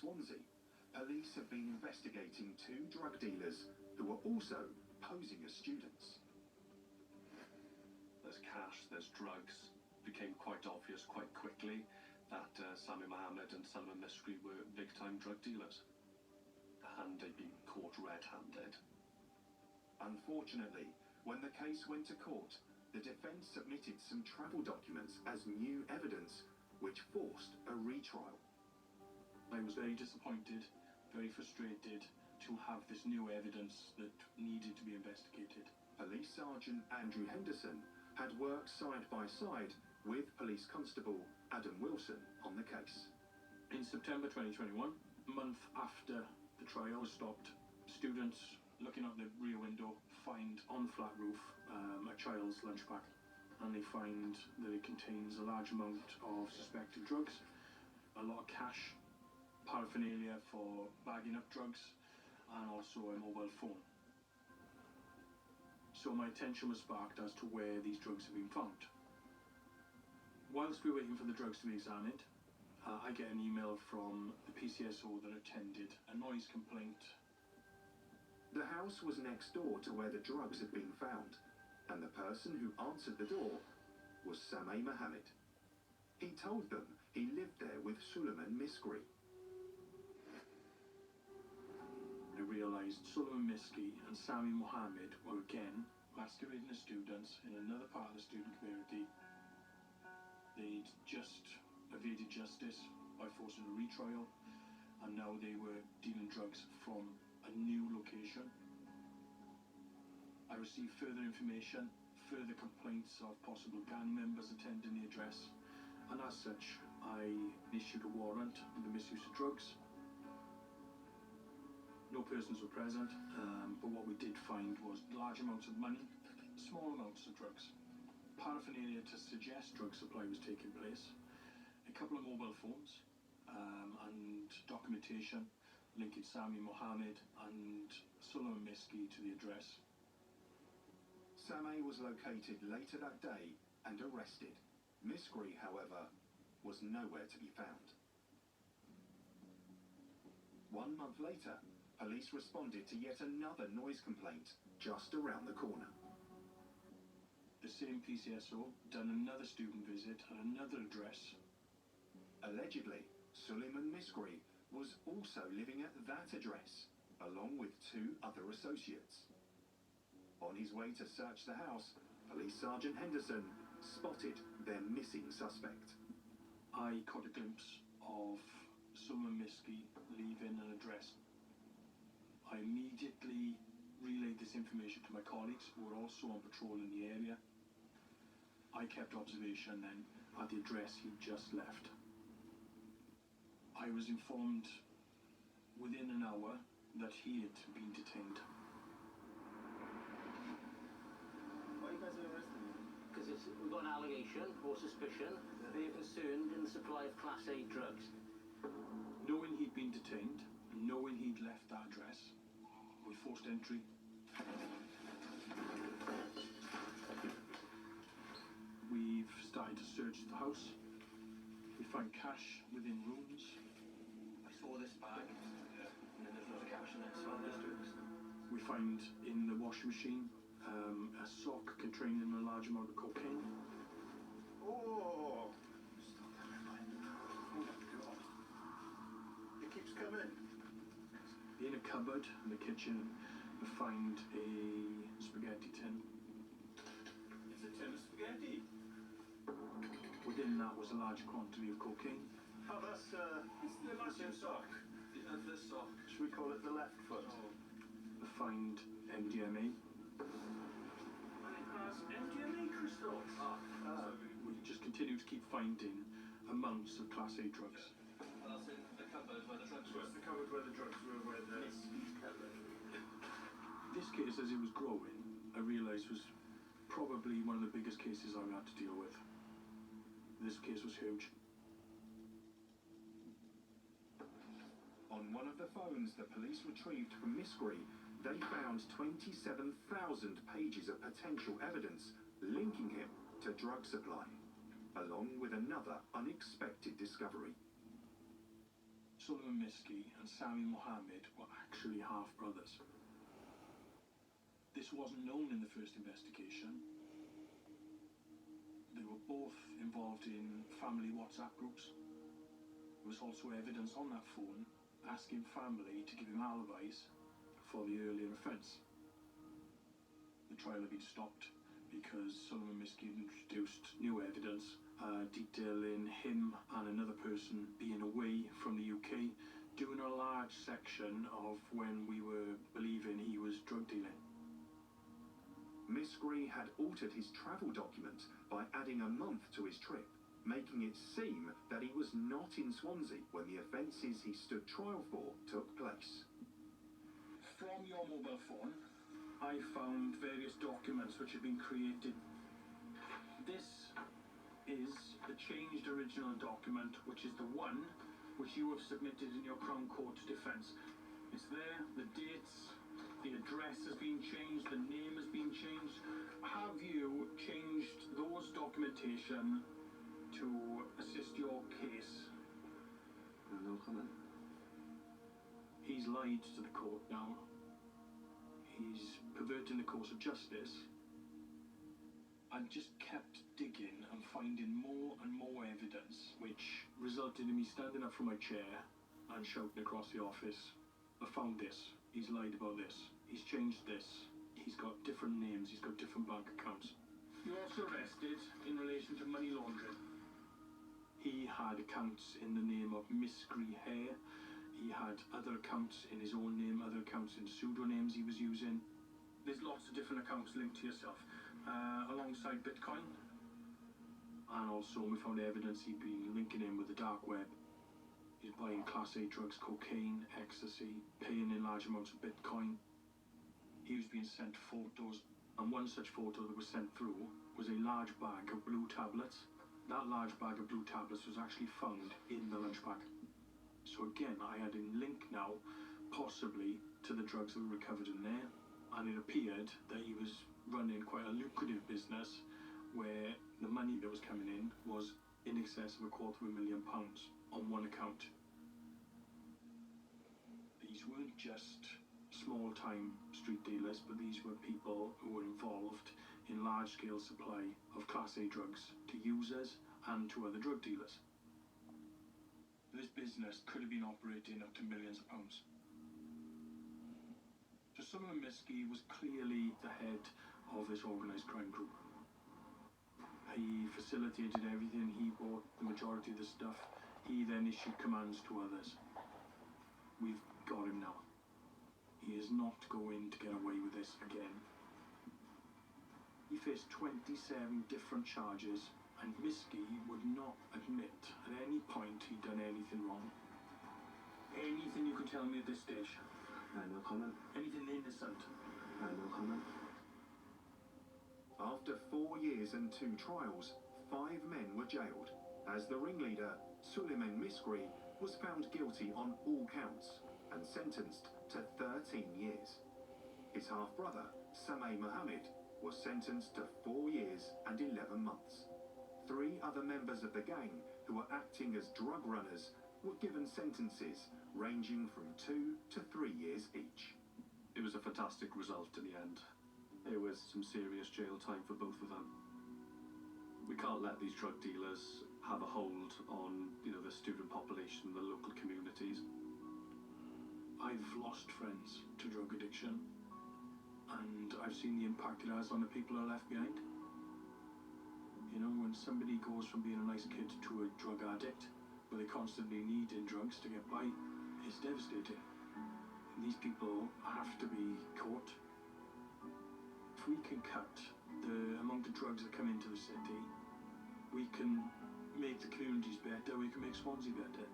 Swansea, police have been investigating two drug dealers who were also posing as students. There's cash, there's drugs. It became quite obvious quite quickly that Sami Mohammed and Salman Misri were big-time drug dealers. And they'd been caught red-handed. Unfortunately, when the case went to court, the defence submitted some travel documents as new evidence, which forced a retrial. I was very disappointed, very frustrated to have this new evidence that needed to be investigated. Police Sergeant Andrew Henderson had worked side by side with Police Constable Adam Wilson on the case. In September 2021, a month after the trial was stopped, students looking out the rear window find on the flat roof a child's lunch pack, and they find that it contains a large amount of suspected drugs, a lot of cash, paraphernalia for bagging up drugs, and also a mobile phone. So my attention was sparked as to where these drugs have been found. Whilst we were waiting for the drugs to be examined, I get an email from the PCSO that attended a noise complaint. The house was next door to where the drugs had been found, and the person who answered the door was Sami Mohammed. He told them he lived there with Suleiman Misri. I realised Suleiman Misri and Sami Mohammed were again masquerading as students in another part of the student community. They'd just evaded justice by forcing a retrial, and now they were dealing drugs from a new location. I received further information, further complaints of possible gang members attending the address, and as such, I issued a warrant for the misuse of drugs. No persons were present, but what we did find was large amounts of money, small amounts of drugs, paraphernalia to suggest drug supply was taking place, a couple of mobile phones, and documentation linking Sami Mohammed and Suleiman Misri to the address. Sami was located later that day and arrested. Misri, however, was nowhere to be found. 1 month later, police responded to yet another noise complaint just around the corner. The same PCSO done another student visit at another address. Allegedly, Suleiman Misri was also living at that address, along with two other associates. On his way to search the house, Police Sergeant Henderson spotted their missing suspect. I caught a glimpse of Suleiman Misri leaving an address. I immediately relayed this information to my colleagues who were also on patrol in the area. I kept observation then at the address he'd just left. I was informed within an hour that he had been detained. Why are you guys arresting him? Because we've got an allegation or suspicion that you're concerned in the supply of Class A drugs. Knowing he'd been detained, and knowing he'd left that address, we forced entry. We've started to search the house. We found cash within rooms. I saw this bag, and then there's another cash in it, so there's drugs. We found in the washing machine a sock containing a large amount of cocaine. Oh! Stop that, man. Oh my God. It keeps coming. In a cupboard in the kitchen, we find a spaghetti tin. It's a tin of spaghetti. Within that was a large quantity of cocaine. Oh, that's it's the matching sock. The sock. Should we call it the left foot? We find MDMA. And it has MDMA crystals. We just continue to keep finding amounts of Class A drugs. And that's in the cupboard where the drugs were. That's the cupboard where the drugs were, where the cupboard. This case, as it was growing, I realised was probably one of the biggest cases I've had to deal with. This case was huge. On one of the phones the police retrieved from Misri, they found 27,000 pages of potential evidence linking him to drug supply, along with another unexpected discovery. Suleiman Miski and Sami Mohammed were actually half-brothers. This wasn't known in the first investigation. They were both involved in family WhatsApp groups. There was also evidence on that phone asking family to give him alibis for the earlier offence. The trial had been stopped because Suleiman Miski introduced new evidence detailing him and another person being away from the UK doing a large section of when we were believing he was drug dealing. Misgri had altered his travel document by adding a month to his trip, making it seem that he was not in Swansea when the offences he stood trial for took place. From your mobile phone, I found various documents which have been created. This is the changed original document, which is the one which you have submitted in your Crown Court defence. It's there, the dates, the address has been changed, the name has been changed. Have you changed those documentation to assist your case? No comment. He's lied to the court now. He's perverting the course of justice. I've just kept digging and finding more and more evidence, which resulted in me standing up from my chair and shouting across the office, I found this, he's lied about this, he's changed this, he's got different names, he's got different bank accounts. You're also arrested in relation to money laundering. He had accounts in the name of Misgri Hair. He had other accounts in his own name, other accounts in pseudonyms he was using. There's lots of different accounts linked to yourself, alongside Bitcoin. And also we found evidence he'd been linking in with the dark web. He's buying Class A drugs, cocaine, ecstasy, paying in large amounts of Bitcoin. He was being sent photos, and one such photo that was sent through was a large bag of blue tablets. That large bag of blue tablets was actually found in the lunch bag. So again, I had a link now, possibly, to the drugs that were recovered in there, and it appeared that he was running quite a lucrative business where the money that was coming in was in excess of £250,000 on one account. These weren't just small-time street dealers, but these were people who were involved in large-scale supply of Class A drugs to users and to other drug dealers. This business could have been operating up to millions of pounds. So Suleiman Miski was clearly the head of this organised crime group. He facilitated everything, he bought the majority of the stuff, he then issued commands to others. We've got him now. He is not going to get away with this again. He faced 27 different charges, and Miski would not admit at any point he'd done anything wrong. Anything you could tell me at this stage? No comment. Anything innocent? No comment. After 4 years and 2 trials, 5 men were jailed, as the ringleader, Suleiman Misgri, was found guilty on all counts and sentenced to 13 years. His half-brother, Sami Mohammed, was sentenced to 4 years and 11 months. 3 other members of the gang, who were acting as drug runners, were given sentences ranging from 2 to 3 years each. It was a fantastic result in the end. It was some serious jail time for both of them. We can't let these drug dealers have a hold on, the student population, the local communities. I've lost friends to drug addiction, and I've seen the impact it has on the people who are left behind. When somebody goes from being a nice kid to a drug addict, where they constantly need drugs to get by, it's devastating. And these people have to be caught. If we can cut the amount of drugs that come into the city, we can make the communities better, we can make Swansea better.